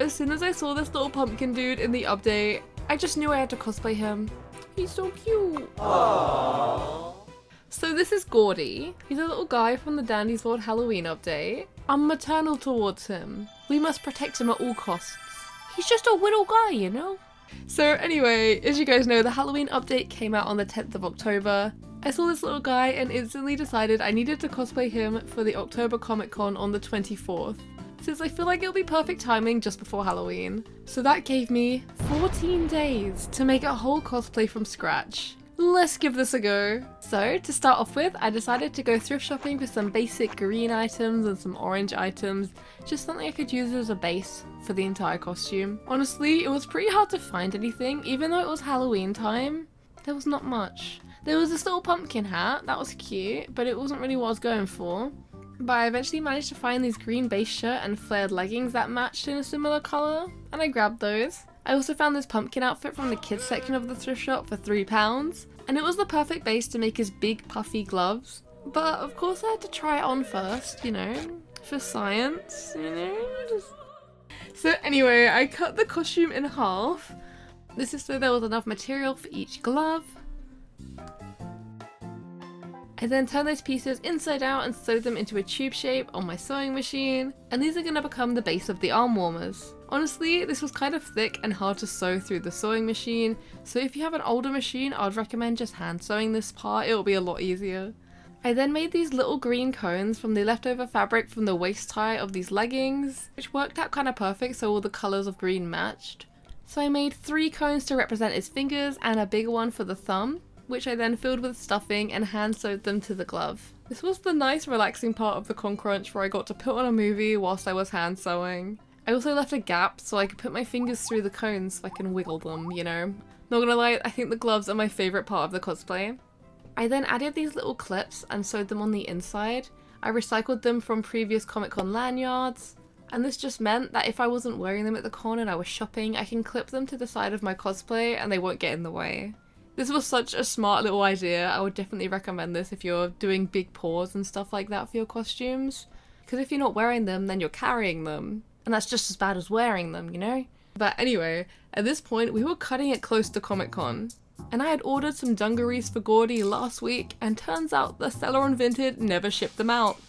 as soon as I saw this little pumpkin dude in the update, I just knew I had to cosplay him. He's so cute. Aww. So this is GOURDY. He's a little guy from the Dandy's World Halloween update. I'm maternal towards him. We must protect him at all costs. He's just a little guy, you know? So anyway, as you guys know, the Halloween update came out on the 10th of October. I saw this little guy and instantly decided I needed to cosplay him for the October Comic Con on the 24th, since I feel like it'll be perfect timing just before Halloween. So that gave me 14 days to make a whole cosplay from scratch. Let's give this a go. So to start off with, I decided to go thrift shopping for some basic green items and some orange items, just something I could use as a base for the entire costume. Honestly, it was pretty hard to find anything, even though it was Halloween time. There was not much. There was this little pumpkin hat, that was cute, but it wasn't really what I was going for. But I eventually managed to find these green base shirt and flared leggings that matched in a similar colour, and I grabbed those. I also found this pumpkin outfit from the kids section of the thrift shop for £3, and it was the perfect base to make his big puffy gloves. But of course I had to try it on first, you know, for science, you know. So anyway, I cut the costume in half. This is so there was enough material for each glove. I then turned those pieces inside out and sewed them into a tube shape on my sewing machine, and these are going to become the base of the arm warmers. Honestly, this was kind of thick and hard to sew through the sewing machine, so if you have an older machine, I'd recommend just hand sewing this part, it'll be a lot easier. I then made these little green cones from the leftover fabric from the waist tie of these leggings, which worked out kind of perfect so all the colours of green matched. So I made 3 cones to represent his fingers and a bigger one for the thumb, which I then filled with stuffing and hand sewed them to the glove. This was the nice relaxing part of the con crunch where I got to put on a movie whilst I was hand sewing. I also left a gap so I could put my fingers through the cones so I can wiggle them, you know. Not gonna lie, I think the gloves are my favourite part of the cosplay. I then added these little clips and sewed them on the inside. I recycled them from previous Comic Con lanyards, and this just meant that if I wasn't wearing them at the con and I was shopping, I can clip them to the side of my cosplay and they won't get in the way. This was such a smart little idea. I would definitely recommend this if you're doing big paws and stuff like that for your costumes. Because if you're not wearing them, then you're carrying them. And that's just as bad as wearing them, you know? But anyway, at this point, we were cutting it close to Comic Con. And I had ordered some dungarees for GOURDY last week, and turns out the seller on Vinted never shipped them out.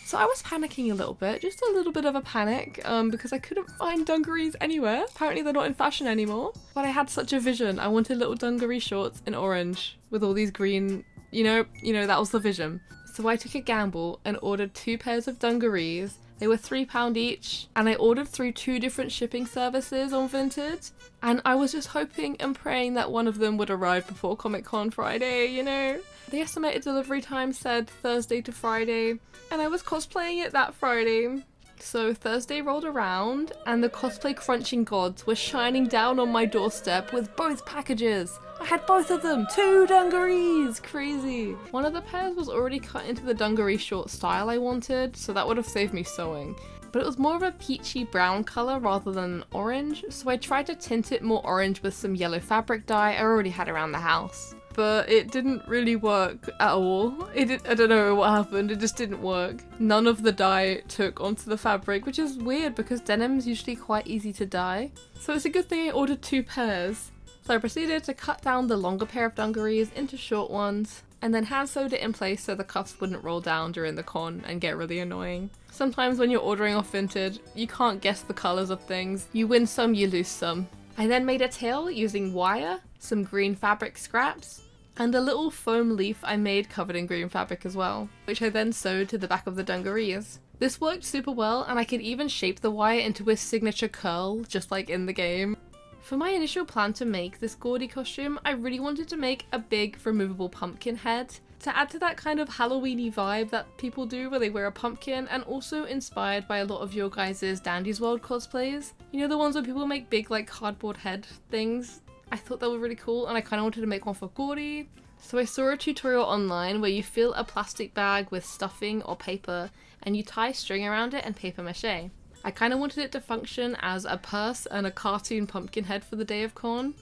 So I was panicking a little bit, just a little bit of a panic, because I couldn't find dungarees anywhere. Apparently they're not in fashion anymore. But I had such a vision. I wanted little dungaree shorts in orange with all these green, you know, that was the vision. So I took a gamble and ordered 2 pairs of dungarees. They were £3 each, and I ordered through 2 different shipping services on Vinted. And I was just hoping and praying that one of them would arrive before Comic Con Friday, you know? The estimated delivery time said Thursday to Friday, and I was cosplaying it that Friday. So Thursday rolled around, and the cosplay crunching gods were shining down on my doorstep with both packages. I had both of them! 2 dungarees! Crazy! One of the pairs was already cut into the dungaree short style I wanted, so that would have saved me sewing. But it was more of a peachy brown colour rather than an orange, so I tried to tint it more orange with some yellow fabric dye I already had around the house. But it didn't really work at all. I don't know what happened, it just didn't work. None of the dye took onto the fabric, which is weird because denim's usually quite easy to dye. So it's a good thing I ordered 2 pairs. So I proceeded to cut down the longer pair of dungarees into short ones, and then hand sewed it in place so the cuffs wouldn't roll down during the con and get really annoying. Sometimes when you're ordering off Vinted, you can't guess the colours of things. You win some, you lose some. I then made a tail using wire, some green fabric scraps, and a little foam leaf I made covered in green fabric as well, which I then sewed to the back of the dungarees. This worked super well, and I could even shape the wire into a signature curl, just like in the game. For my initial plan to make this GOURDY costume, I really wanted to make a big removable pumpkin head to add to that kind of Halloween-y vibe that people do where they wear a pumpkin, and also inspired by a lot of your guys' Dandy's World cosplays. You know, the ones where people make big like cardboard head things? I thought that were really cool, and I kind of wanted to make one for GOURDY. So I saw a tutorial online where you fill a plastic bag with stuffing or paper and you tie string around it and paper mache. I kind of wanted it to function as a purse and a cartoon pumpkin head for the day of con,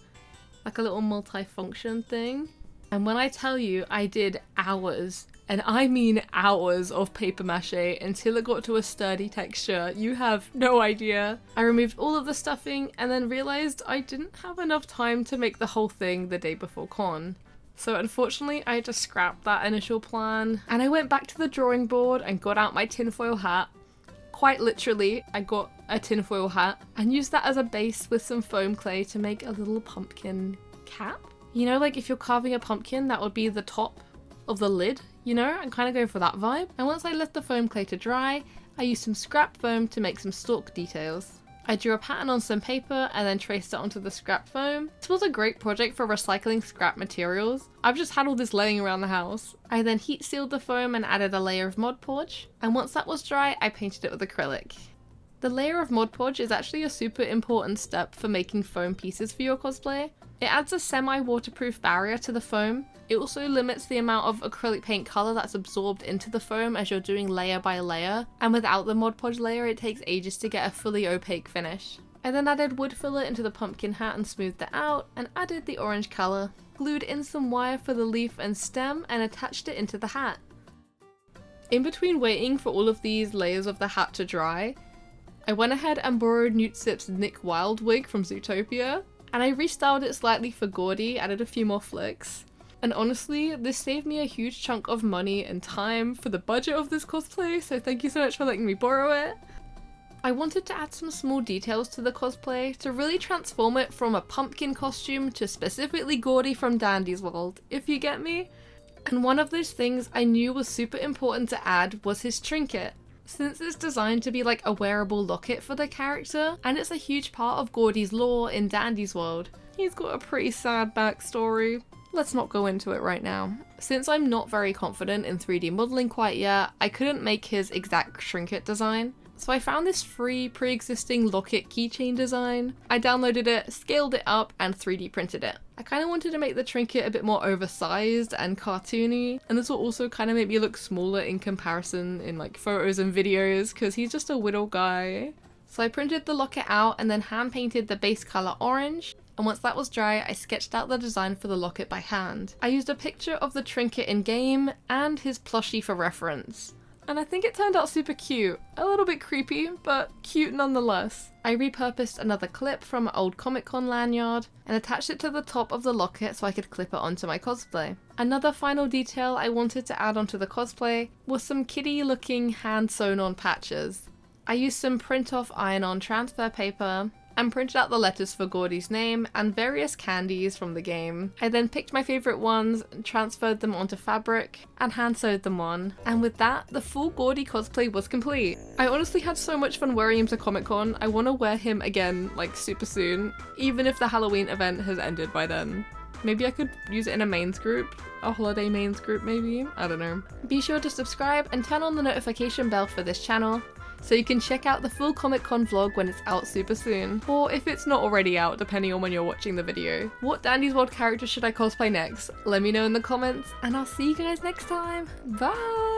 like a little multi-function thing. And when I tell you I did hours and I mean hours of paper mache until it got to a sturdy texture. You have no idea. I removed all of the stuffing and then realized I didn't have enough time to make the whole thing the day before con. So unfortunately I had to scrap that initial plan, and I went back to the drawing board and got out my tinfoil hat. Quite literally, I got a tinfoil hat and used that as a base with some foam clay to make a little pumpkin cap. You know, like if you're carving a pumpkin, that would be the top of the lid, you know? I'm kind of going for that vibe. And once I left the foam clay to dry, I used some scrap foam to make some stalk details. I drew a pattern on some paper and then traced it onto the scrap foam. This was a great project for recycling scrap materials. I've just had all this laying around the house. I then heat sealed the foam and added a layer of Mod Podge, and once that was dry, I painted it with acrylic. The layer of Mod Podge is actually a super important step for making foam pieces for your cosplay. It adds a semi-waterproof barrier to the foam. It also limits the amount of acrylic paint colour that's absorbed into the foam as you're doing layer by layer, and without the Mod Podge layer it takes ages to get a fully opaque finish. I then added wood filler into the pumpkin hat and smoothed it out, and added the orange colour, glued in some wire for the leaf and stem, and attached it into the hat. In between waiting for all of these layers of the hat to dry, I went ahead and borrowed Newt Sip's Nick Wilde wig from Zootopia, and I restyled it slightly for GOURDY, added a few more flicks. And honestly, this saved me a huge chunk of money and time for the budget of this cosplay, so thank you so much for letting me borrow it. I wanted to add some small details to the cosplay to really transform it from a pumpkin costume to specifically GOURDY from Dandy's World, if you get me. And one of those things I knew was super important to add was his trinket. Since it's designed to be like a wearable locket for the character, and it's a huge part of GOURDY's lore in Dandy's World. He's got a pretty sad backstory. Let's not go into it right now. Since I'm not very confident in 3D modeling quite yet, I couldn't make his exact trinket design. So I found this free pre-existing locket keychain design. I downloaded it, scaled it up, and 3D printed it. I kind of wanted to make the trinket a bit more oversized and cartoony, and this will also kind of make me look smaller in comparison in like photos and videos, because he's just a little guy. So I printed the locket out and then hand painted the base color orange. And once that was dry, I sketched out the design for the locket by hand. I used a picture of the trinket in game and his plushie for reference. And I think it turned out super cute. A little bit creepy, but cute nonetheless. I repurposed another clip from an old Comic-Con lanyard and attached it to the top of the locket so I could clip it onto my cosplay. Another final detail I wanted to add onto the cosplay was some kitty looking hand sewn on patches. I used some print off iron-on transfer paper and printed out the letters for GOURDY's name and various candies from the game. I then picked my favourite ones, transferred them onto fabric, and hand sewed them on. And with that, the full GOURDY cosplay was complete. I honestly had so much fun wearing him to Comic-Con. I want to wear him again, like super soon, even if the Halloween event has ended by then. Maybe I could use it in a mains group, a holiday mains group maybe, I don't know. Be sure to subscribe and turn on the notification bell for this channel, so you can check out the full Comic-Con vlog when it's out super soon, or if it's not already out depending on when you're watching the video. What Dandy's World character should I cosplay next? Let me know in the comments, and I'll see you guys next time. Bye!